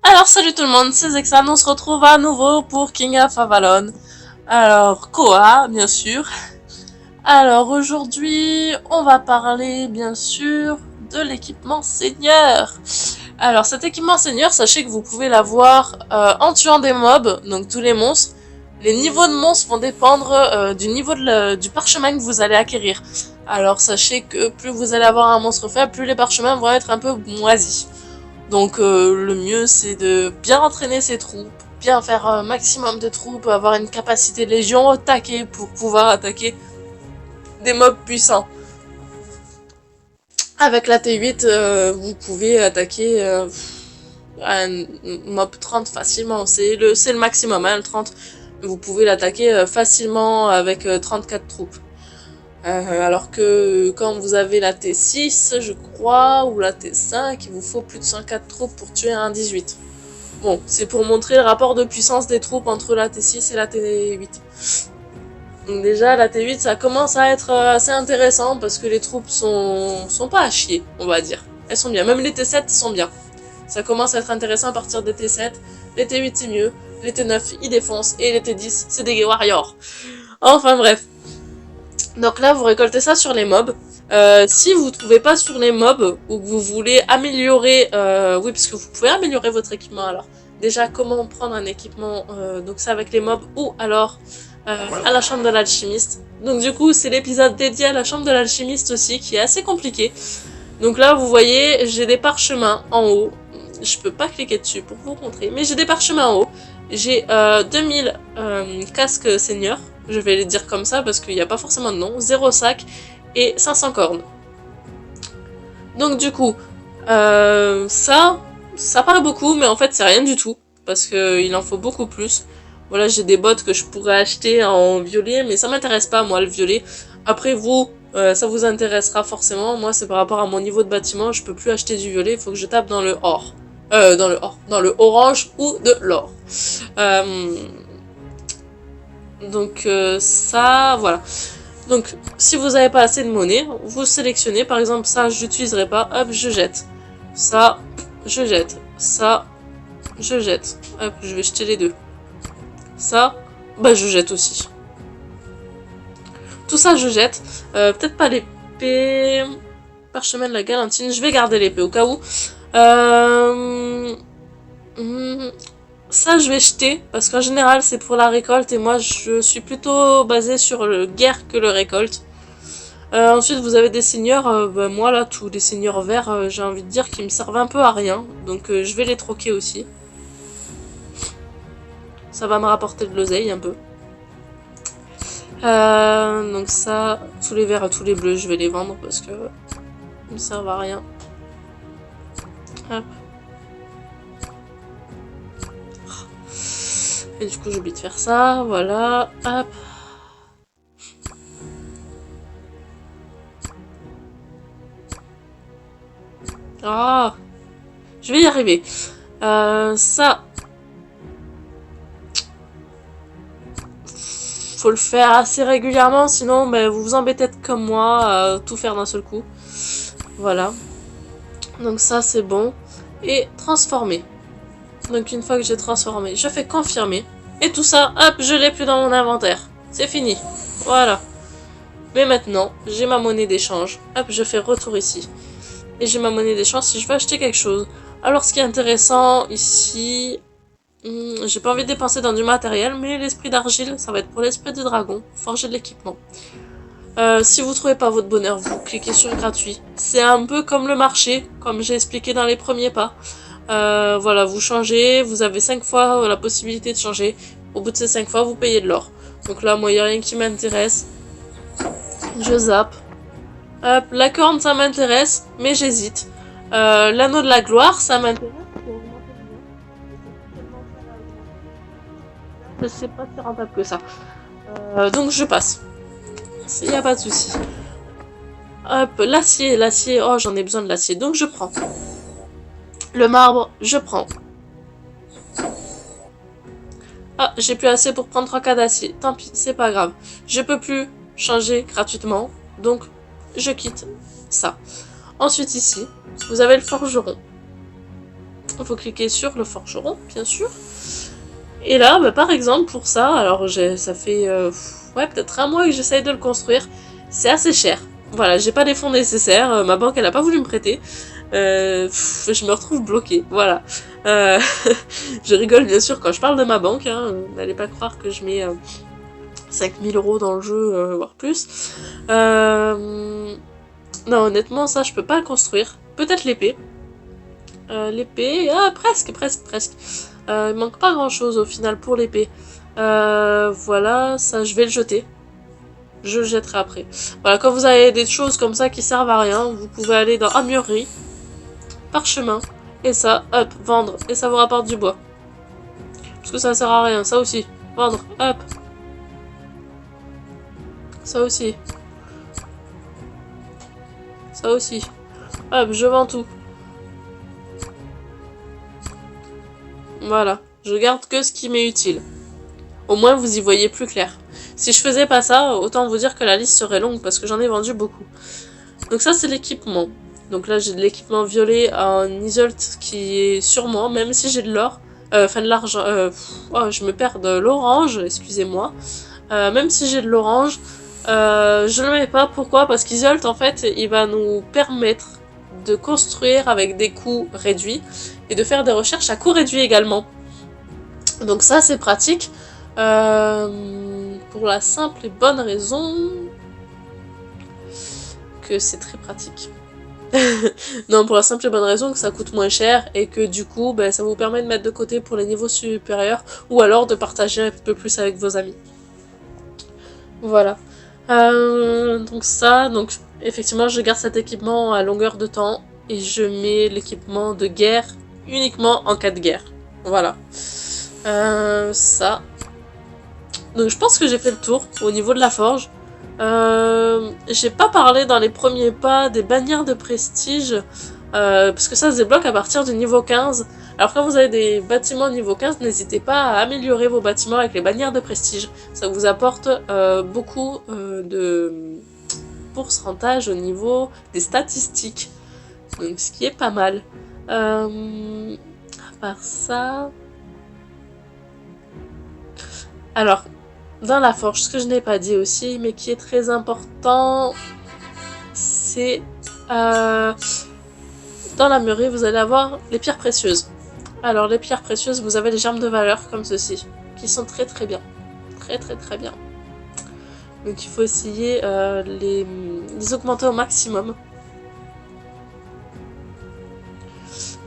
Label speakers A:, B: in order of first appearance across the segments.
A: Alors salut tout le monde, c'est Zexan, on se retrouve à nouveau pour King of Avalon. Alors, Koa, bien sûr. Alors aujourd'hui, on va parler bien sûr de l'équipement seigneur. Alors cet équipement seigneur, sachez que vous pouvez l'avoir en tuant des mobs, donc tous les monstres. Les niveaux de monstres vont dépendre du niveau du parchemin que vous allez acquérir. Alors sachez que plus vous allez avoir un monstre faible, plus les parchemins vont être un peu moisis. Donc le mieux c'est de bien entraîner ses troupes, bien faire un maximum de troupes, avoir une capacité légion au taquet pour pouvoir attaquer des mobs puissants. Avec la T8, vous pouvez attaquer un mob 30 facilement, c'est le maximum, hein, le 30. Vous pouvez l'attaquer facilement avec 34 troupes. Alors que quand vous avez la T6, je crois, ou la T5, il vous faut plus de 104 troupes pour tuer un 18. Bon, c'est pour montrer le rapport de puissance des troupes entre la T6 et la T8. Donc déjà, la T8, ça commence à être assez intéressant parce que les troupes sont pas à chier, on va dire. Elles sont bien, même les T7 sont bien. Ça commence à être intéressant à partir des T7. Les T8, c'est mieux. Les T9, ils défoncent. Et les T10, c'est des warriors. Enfin bref. Donc là, vous récoltez ça sur les mobs. Si vous ne trouvez pas sur les mobs ou que vous voulez améliorer, oui, parce que vous pouvez améliorer votre équipement. Alors, déjà, comment prendre un équipement, donc c'est avec les mobs ou alors à la chambre de l'alchimiste. Donc du coup, c'est l'épisode dédié à la chambre de l'alchimiste aussi, qui est assez compliqué. Donc là, vous voyez, j'ai des parchemins en haut. Je peux pas cliquer dessus pour vous montrer, mais j'ai des parchemins en haut. J'ai 2000 casques seigneurs. Je vais les dire comme ça parce qu'il n'y a pas forcément de nom. 0 sac et 500 cornes. Donc du coup, ça paraît beaucoup, mais en fait c'est rien du tout. Parce qu'il en faut beaucoup plus. Voilà, j'ai des bottes que je pourrais acheter en violet, mais ça m'intéresse pas moi le violet. Après vous, ça vous intéressera forcément. Moi c'est par rapport à mon niveau de bâtiment, je peux plus acheter du violet, il faut que je tape dans le or. Dans le orange ou de l'or. Donc ça, voilà. Donc si vous n'avez pas assez de monnaie, vous sélectionnez, par exemple ça je n'utiliserai pas, hop je jette. Ça, je jette. Ça, je jette. Hop, je vais jeter les deux. Ça, bah je jette aussi. Tout ça je jette. Peut-être pas l'épée. Parchemin de la galantine, je vais garder l'épée au cas où. Ça je vais jeter parce qu'en général c'est pour la récolte et moi je suis plutôt basée sur le guerre que le récolte. Ensuite vous avez des seigneurs, moi là tous les seigneurs verts j'ai envie de dire qu'ils me servent un peu à rien, donc je vais les troquer aussi. Ça va me rapporter de l'oseille un peu. Donc ça, tous les verts et tous les bleus je vais les vendre parce que ils me servent à rien. Hop. Et du coup j'oublie de faire ça, voilà, hop. Ah, je vais y arriver. Ça, faut le faire assez régulièrement, sinon ben, vous vous embêtez comme moi à tout faire d'un seul coup. Voilà. Donc ça c'est bon. Et transformer. Donc une fois que j'ai transformé, je fais confirmer. Et tout ça, hop, je l'ai plus dans mon inventaire. C'est fini. Voilà. Mais maintenant, j'ai ma monnaie d'échange. Hop, je fais retour ici. Et j'ai ma monnaie d'échange si je veux acheter quelque chose. Alors ce qui est intéressant ici... j'ai pas envie de dépenser dans du matériel, mais l'esprit d'argile, ça va être pour l'esprit du dragon. Forger de l'équipement. Si vous trouvez pas votre bonheur, vous cliquez sur gratuit. C'est un peu comme le marché, comme j'ai expliqué dans les premiers pas. Voilà, vous changez, vous avez 5 fois la possibilité de changer. Au bout de ces 5 fois, vous payez de l'or. Donc là, moi, il n'y a rien qui m'intéresse. Je zappe. Hop, la corne, ça m'intéresse, mais j'hésite. L'anneau de la gloire, ça m'intéresse. Je sais pas si rentable que ça. Donc je passe. Il n'y a pas de souci. Hop, l'acier, oh j'en ai besoin de l'acier, donc je prends. Le marbre, je prends. Ah, j'ai plus assez pour prendre 3 cas d'acier. Tant pis, c'est pas grave. Je peux plus changer gratuitement, donc je quitte ça. Ensuite ici, vous avez le forgeron. Il faut cliquer sur le forgeron, bien sûr. Et là, bah, par exemple, pour ça, alors ça fait ouais, peut-être un mois que j'essaye de le construire. C'est assez cher. Voilà, j'ai pas les fonds nécessaires. Ma banque, elle a pas voulu me prêter. Je me retrouve bloquée. Voilà. Je rigole bien sûr quand je parle de ma banque. Hein. N'allez pas croire que je mets 5000 € dans le jeu, voire plus. Non, honnêtement, ça, je peux pas le construire. Peut-être l'épée. L'épée, presque. Il manque pas grand chose au final pour l'épée. Voilà, ça je vais le jeter. Je le jetterai après. Voilà, quand vous avez des choses comme ça qui servent à rien, vous pouvez aller dans armurerie, parchemin, et ça, hop, vendre, et ça vous rapporte du bois. Parce que ça sert à rien, ça aussi. Vendre, hop. Ça aussi. Ça aussi. Hop, je vends tout. Voilà, je garde que ce qui m'est utile. Au moins, vous y voyez plus clair. Si je faisais pas ça, autant vous dire que la liste serait longue parce que j'en ai vendu beaucoup. Donc ça, c'est l'équipement. Donc là, j'ai de l'équipement violet en Isolt qui est sur moi, même si j'ai de l'or. Enfin, de l'argent. Oh, je me perds de l'orange, excusez-moi. Même si j'ai de l'orange, je le mets pas. Pourquoi? Parce qu'Isolt, en fait, il va nous permettre de construire avec des coûts réduits et de faire des recherches à coût réduit également. Donc ça, c'est pratique. Pour la simple et bonne raison que c'est très pratique. Non, pour la simple et bonne raison que ça coûte moins cher et que du coup, ben, ça vous permet de mettre de côté pour les niveaux supérieurs ou alors de partager un peu plus avec vos amis. Voilà. Donc ça, donc effectivement, je garde cet équipement à longueur de temps et je mets l'équipement de guerre uniquement en cas de guerre. Voilà. Ça. Donc je pense que j'ai fait le tour au niveau de la forge. J'ai pas parlé dans les premiers pas des bannières de prestige, parce que ça se débloque à partir du niveau 15. Alors quand vous avez des bâtiments niveau 15, n'hésitez pas à améliorer vos bâtiments avec les bannières de prestige. Ça vous apporte beaucoup de pourcentage au niveau des statistiques. Donc ce qui est pas mal. À part ça... Alors, dans la forge, ce que je n'ai pas dit aussi, mais qui est très important, c'est dans la mûrerie, vous allez avoir les pierres précieuses. Alors, les pierres précieuses, vous avez les germes de valeur comme ceci, qui sont très très bien. Très bien. Donc, il faut essayer les augmenter au maximum.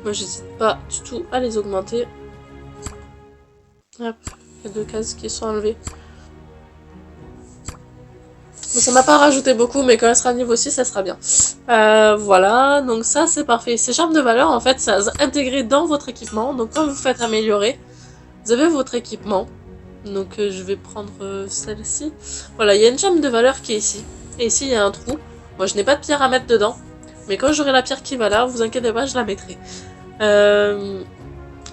A: Moi, j'hésite pas du tout à les augmenter. Hop, il y a 2 cases qui sont enlevées. Bon, ça m'a pas rajouté beaucoup, mais quand elle sera niveau 6, ça sera bien. Voilà, donc ça c'est parfait. Ces germes de valeur, en fait, ça intégré dans votre équipement. Donc quand vous faites améliorer, vous avez votre équipement. Donc je vais prendre celle-ci. Voilà, il y a une gemme de valeur qui est ici. Et ici, il y a un trou. Moi, je n'ai pas de pierre à mettre dedans. Mais quand j'aurai la pierre qui va là, vous inquiétez pas, je la mettrai.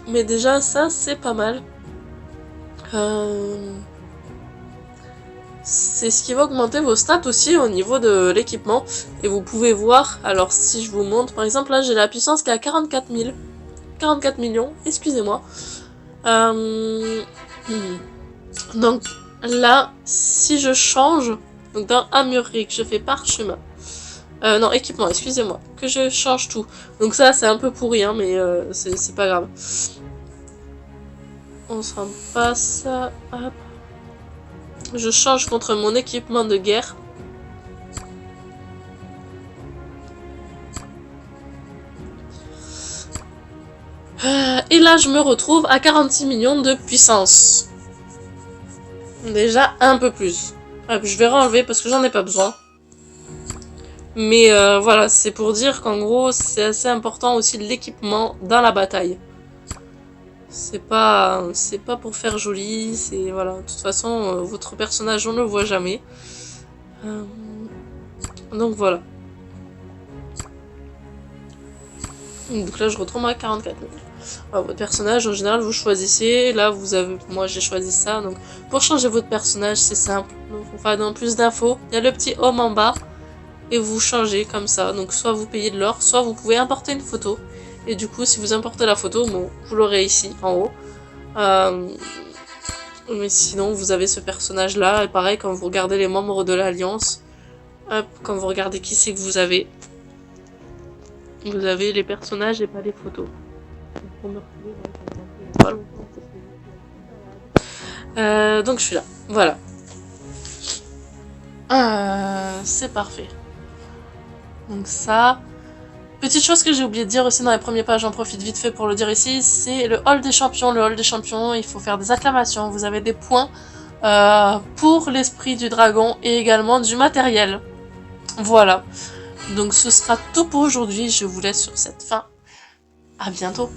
A: Mais déjà, ça, c'est pas mal. C'est ce qui va augmenter vos stats aussi au niveau de l'équipement. Et vous pouvez voir, alors si je vous montre, par exemple là j'ai la puissance qui est à 44 000. 44 millions, excusez-moi. Donc là, si je change, donc dans armurerie, que je fais parchemin. Non, équipement, excusez-moi, que je change tout. Donc ça c'est un peu pourri, hein, mais c'est pas grave. On s'en passe, hop. Je change contre mon équipement de guerre. Et là, je me retrouve à 46 millions de puissance. Déjà un peu plus. Hop, je vais renlever parce que j'en ai pas besoin. Mais voilà, c'est pour dire qu'en gros, c'est assez important aussi l'équipement dans la bataille. C'est pas pour faire joli, c'est voilà. De toute façon, votre personnage, on ne le voit jamais. Donc voilà. Donc là, je retombe à 44 000. Alors, votre personnage, en général, vous choisissez. Là, vous avez, moi, j'ai choisi ça. Donc, pour changer votre personnage, c'est simple. Donc, on va dans plus d'infos. Il y a le petit homme en bas et vous changez comme ça. Donc, soit vous payez de l'or, soit vous pouvez importer une photo Et du coup, si vous importez la photo, bon, vous l'aurez ici, en haut. Mais sinon, vous avez ce personnage-là. Et pareil, quand vous regardez les membres de l'Alliance, hop, quand vous regardez qui c'est que vous avez les personnages et pas les photos. Donc je suis là. Voilà. C'est parfait. Donc ça... Petite chose que j'ai oublié de dire aussi dans les premières pages, j'en profite vite fait pour le dire ici, c'est le hall des champions. Le hall des champions, il faut faire des acclamations. Vous avez des points pour l'esprit du dragon et également du matériel. Voilà. Donc ce sera tout pour aujourd'hui. Je vous laisse sur cette fin. À bientôt.